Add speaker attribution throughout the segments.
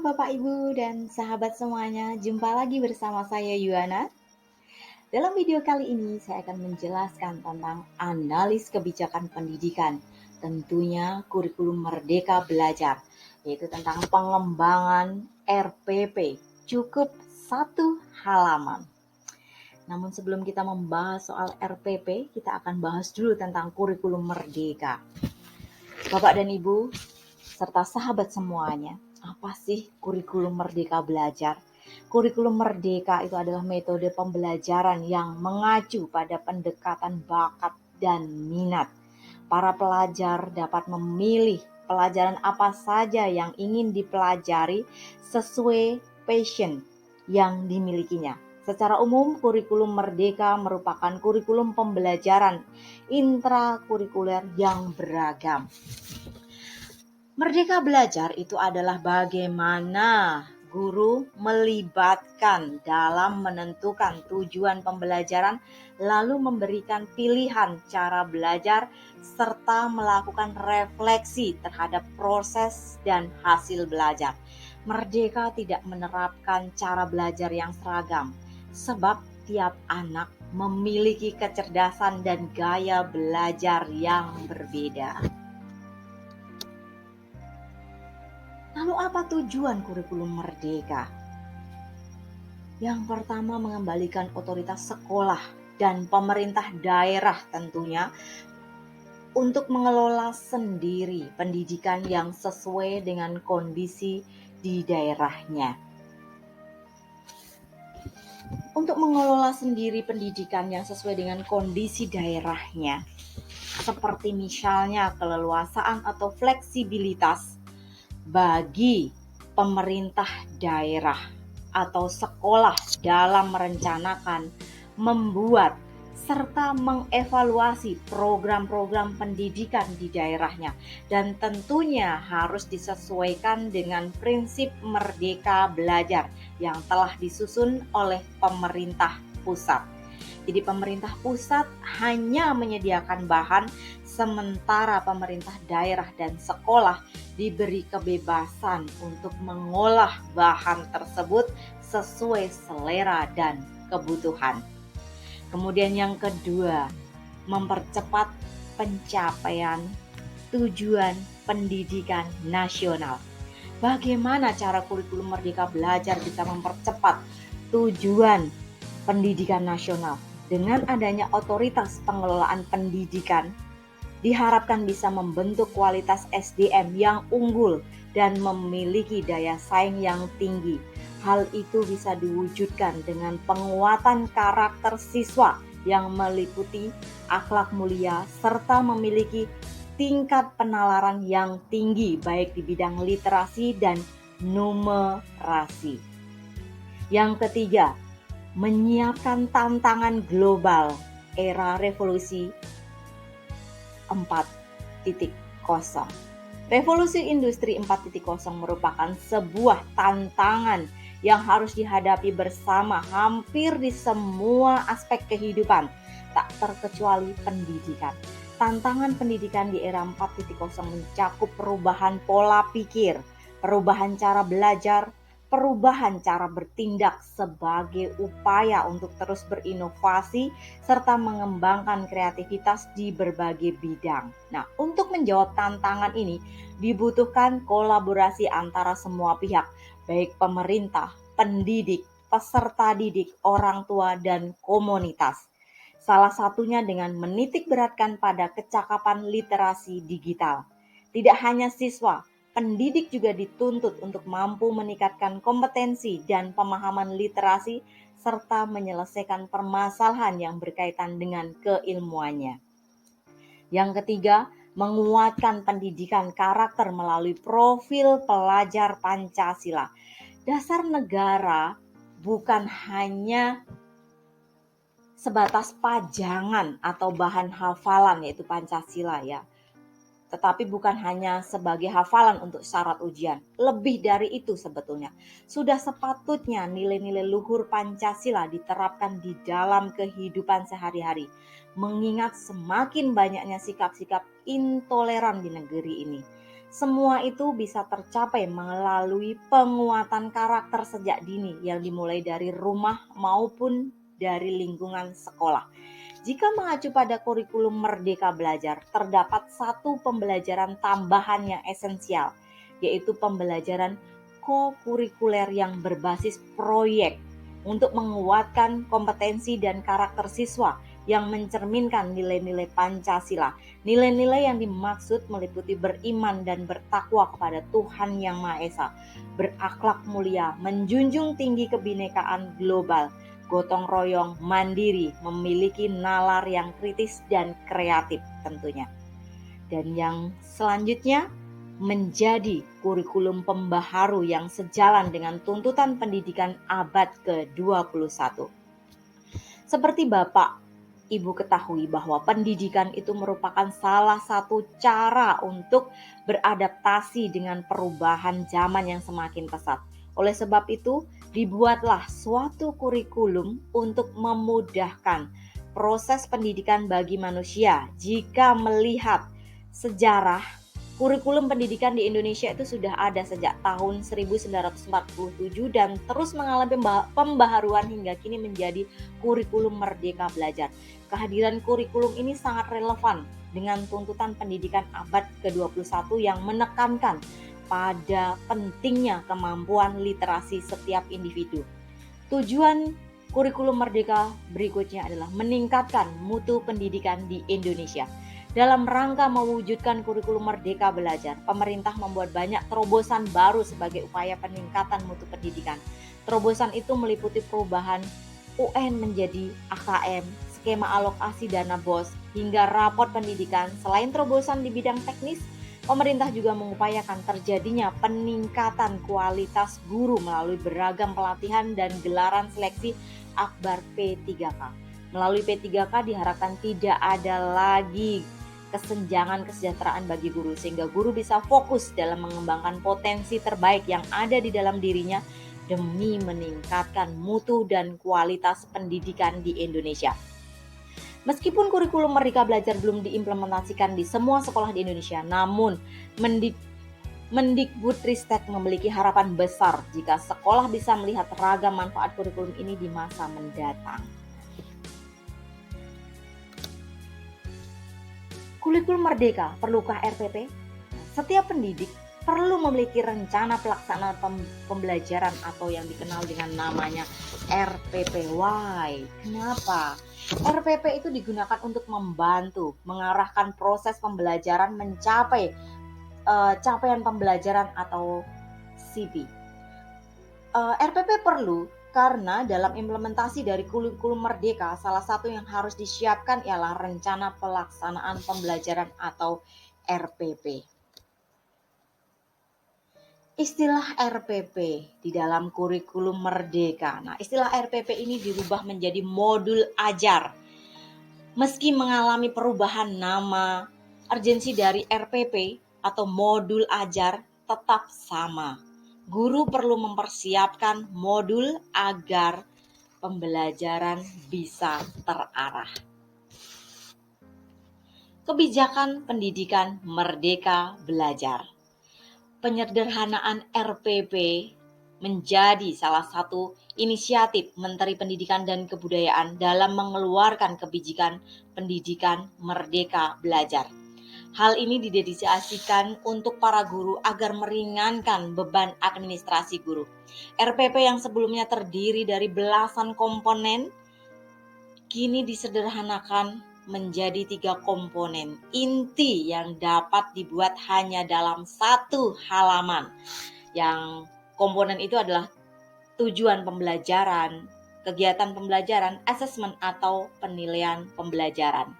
Speaker 1: Bapak, Ibu, dan sahabat semuanya, jumpa lagi bersama saya Yuana. Dalam video kali ini saya akan menjelaskan tentang analis kebijakan pendidikan, tentunya kurikulum Merdeka Belajar, yaitu tentang pengembangan RPP, cukup satu halaman. Namun sebelum kita membahas soal RPP, kita akan bahas dulu tentang kurikulum Merdeka. Bapak dan Ibu, serta sahabat semuanya, apa sih kurikulum Merdeka Belajar? Kurikulum Merdeka itu adalah metode pembelajaran yang mengacu pada pendekatan bakat dan minat. Para pelajar dapat memilih pelajaran apa saja yang ingin dipelajari sesuai passion yang dimilikinya. Secara umum, kurikulum Merdeka merupakan kurikulum pembelajaran intrakurikuler yang beragam. Merdeka Belajar itu adalah bagaimana guru melibatkan dalam menentukan tujuan pembelajaran, lalu memberikan pilihan cara belajar, serta melakukan refleksi terhadap proses dan hasil belajar. Merdeka tidak menerapkan cara belajar yang seragam, sebab tiap anak memiliki kecerdasan dan gaya belajar yang berbeda. Lalu apa tujuan kurikulum Merdeka? Yang pertama, mengembalikan otoritas sekolah dan pemerintah daerah tentunya untuk mengelola sendiri pendidikan yang sesuai dengan kondisi di daerahnya. Untuk mengelola sendiri pendidikan yang sesuai dengan kondisi daerahnya, seperti misalnya keleluasaan atau fleksibilitas bagi pemerintah daerah atau sekolah dalam merencanakan, membuat, serta mengevaluasi program-program pendidikan di daerahnya, dan tentunya harus disesuaikan dengan prinsip Merdeka Belajar yang telah disusun oleh pemerintah pusat. Jadi pemerintah pusat hanya menyediakan bahan, sementara pemerintah daerah dan sekolah diberi kebebasan untuk mengolah bahan tersebut sesuai selera dan kebutuhan. Kemudian yang kedua, mempercepat pencapaian tujuan pendidikan nasional. Bagaimana cara kurikulum Merdeka Belajar bisa mempercepat tujuan pendidikan nasional? Dengan adanya otoritas pengelolaan pendidikan, diharapkan bisa membentuk kualitas SDM yang unggul dan memiliki daya saing yang tinggi. Hal itu bisa diwujudkan dengan penguatan karakter siswa yang meliputi akhlak mulia serta memiliki tingkat penalaran yang tinggi baik di bidang literasi dan numerasi. Yang ketiga, menyiapkan tantangan global era revolusi 4.0. Revolusi industri 4.0 merupakan sebuah tantangan yang harus dihadapi bersama hampir di semua aspek kehidupan, tak terkecuali pendidikan. Tantangan pendidikan di era 4.0 mencakup perubahan pola pikir, perubahan cara belajar, perubahan cara bertindak sebagai upaya untuk terus berinovasi serta mengembangkan kreativitas di berbagai bidang. Nah, untuk menjawab tantangan ini dibutuhkan kolaborasi antara semua pihak, baik pemerintah, pendidik, peserta didik, orang tua, dan komunitas. Salah satunya dengan menitik beratkan pada kecakapan literasi digital. Tidak hanya siswa, pendidik juga dituntut untuk mampu meningkatkan kompetensi dan pemahaman literasi serta menyelesaikan permasalahan yang berkaitan dengan keilmuannya. Yang ketiga, menguatkan pendidikan karakter melalui profil pelajar Pancasila. Dasar negara bukan hanya sebatas pajangan atau bahan hafalan yaitu Pancasila ya. Tetapi bukan hanya sebagai hafalan untuk syarat ujian. Lebih dari itu sebetulnya. Sudah sepatutnya nilai-nilai luhur Pancasila diterapkan di dalam kehidupan sehari-hari. Mengingat semakin banyaknya sikap-sikap intoleran di negeri ini. Semua itu bisa tercapai melalui penguatan karakter sejak dini yang dimulai dari rumah maupun dari lingkungan sekolah. Jika mengacu pada kurikulum Merdeka Belajar, terdapat satu pembelajaran tambahan yang esensial, yaitu pembelajaran kokurikuler yang berbasis proyek untuk menguatkan kompetensi dan karakter siswa yang mencerminkan nilai-nilai Pancasila. Nilai-nilai yang dimaksud meliputi beriman dan bertakwa kepada Tuhan Yang Maha Esa, berakhlak mulia, menjunjung tinggi kebinekaan global, gotong royong, mandiri, memiliki nalar yang kritis dan kreatif tentunya. Dan yang selanjutnya, menjadi kurikulum pembaharu yang sejalan dengan tuntutan pendidikan abad ke-21. Seperti Bapak Ibu ketahui bahwa pendidikan itu merupakan salah satu cara untuk beradaptasi dengan perubahan zaman yang semakin pesat. Oleh sebab itu, dibuatlah suatu kurikulum untuk memudahkan proses pendidikan bagi manusia. Jika melihat sejarah, kurikulum pendidikan di Indonesia itu sudah ada sejak tahun 1947 dan terus mengalami pembaharuan hingga kini menjadi kurikulum Merdeka Belajar. Kehadiran kurikulum ini sangat relevan dengan tuntutan pendidikan abad ke-21 yang menekankan pada pentingnya kemampuan literasi setiap individu. Tujuan kurikulum Merdeka berikutnya adalah meningkatkan mutu pendidikan di Indonesia. Dalam rangka mewujudkan kurikulum Merdeka Belajar, pemerintah membuat banyak terobosan baru sebagai upaya peningkatan mutu pendidikan. Terobosan itu meliputi perubahan UN menjadi AKM, skema alokasi dana BOS, hingga rapor pendidikan. Selain terobosan di bidang teknis, pemerintah juga mengupayakan terjadinya peningkatan kualitas guru melalui beragam pelatihan dan gelaran seleksi akbar P3K. Melalui P3K diharapkan tidak ada lagi kesenjangan kesejahteraan bagi guru, sehingga guru bisa fokus dalam mengembangkan potensi terbaik yang ada di dalam dirinya demi meningkatkan mutu dan kualitas pendidikan di Indonesia. Meskipun kurikulum Merdeka Belajar belum diimplementasikan di semua sekolah di Indonesia, namun Mendikbudristek memiliki harapan besar jika sekolah bisa melihat ragam manfaat kurikulum ini di masa mendatang. Kurikulum Merdeka, perlukah RPP? Setiap pendidik perlu memiliki rencana pelaksanaan pembelajaran atau yang dikenal dengan namanya RPP. Why? Kenapa? RPP itu digunakan untuk membantu mengarahkan proses pembelajaran mencapai capaian pembelajaran atau CP. RPP perlu karena dalam implementasi dari kurikulum Merdeka, salah satu yang harus disiapkan ialah rencana pelaksanaan pembelajaran atau RPP. Istilah RPP di dalam kurikulum Merdeka. Nah, istilah RPP ini dirubah menjadi modul ajar. Meski mengalami perubahan nama, urgensi dari RPP atau modul ajar tetap sama. Guru perlu mempersiapkan modul agar pembelajaran bisa terarah. Kebijakan pendidikan Merdeka Belajar. Penyederhanaan RPP menjadi salah satu inisiatif Menteri Pendidikan dan Kebudayaan dalam mengeluarkan kebijakan pendidikan Merdeka Belajar. Hal ini didedikasikan untuk para guru agar meringankan beban administrasi guru. RPP yang sebelumnya terdiri dari belasan komponen, kini disederhanakan menjadi 3 komponen inti yang dapat dibuat hanya dalam 1 halaman. Yang komponen itu adalah tujuan pembelajaran, kegiatan pembelajaran, asesmen atau penilaian pembelajaran.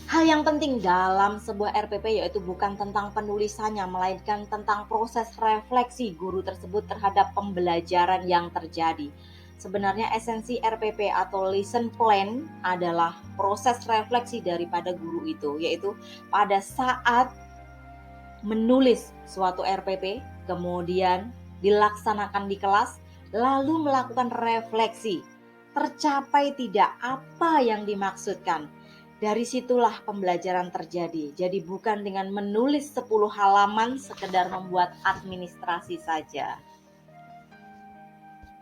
Speaker 1: Hal yang penting dalam sebuah RPP yaitu bukan tentang penulisannya, melainkan tentang proses refleksi guru tersebut terhadap pembelajaran yang terjadi. Sebenarnya esensi RPP atau lesson plan adalah proses refleksi daripada guru itu, yaitu pada saat menulis suatu RPP, kemudian dilaksanakan di kelas, lalu melakukan refleksi. Tercapai tidak apa yang dimaksudkan? Dari situlah pembelajaran terjadi. Jadi bukan dengan menulis 10 halaman sekedar membuat administrasi saja.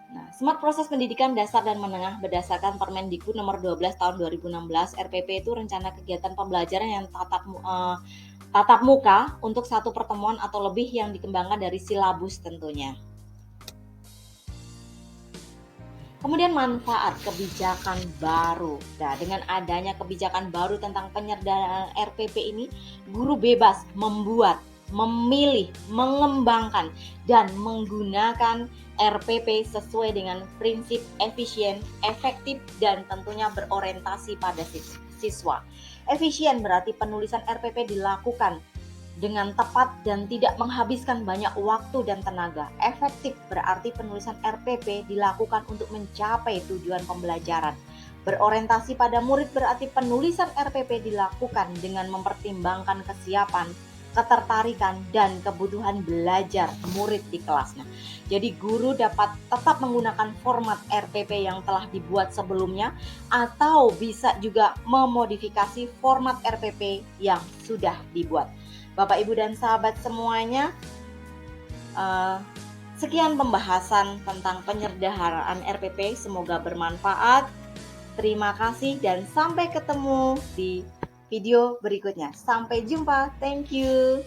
Speaker 1: Nah, Smart Proses Pendidikan Dasar dan Menengah berdasarkan Permendikbud nomor 12 tahun 2016, RPP itu rencana kegiatan pembelajaran yang tatap muka untuk satu pertemuan atau lebih yang dikembangkan dari silabus tentunya. Kemudian manfaat kebijakan baru. Nah, dengan adanya kebijakan baru tentang penyerdanaan RPP ini, guru bebas membuat, memilih, mengembangkan, dan menggunakan RPP sesuai dengan prinsip efisien, efektif, dan tentunya berorientasi pada siswa. Efisien berarti penulisan RPP dilakukan dengan tepat dan tidak menghabiskan banyak waktu dan tenaga. Efektif berarti penulisan RPP dilakukan untuk mencapai tujuan pembelajaran. Berorientasi pada murid berarti penulisan RPP dilakukan dengan mempertimbangkan kesiapan, ketertarikan, dan kebutuhan belajar murid di kelasnya. Jadi guru dapat tetap menggunakan format RPP yang telah dibuat sebelumnya atau bisa juga memodifikasi format RPP yang sudah dibuat. Bapak, Ibu, dan sahabat semuanya, sekian pembahasan tentang penyederhanaan RPP. Semoga bermanfaat. Terima kasih dan sampai ketemu di video berikutnya. Sampai jumpa. Thank you.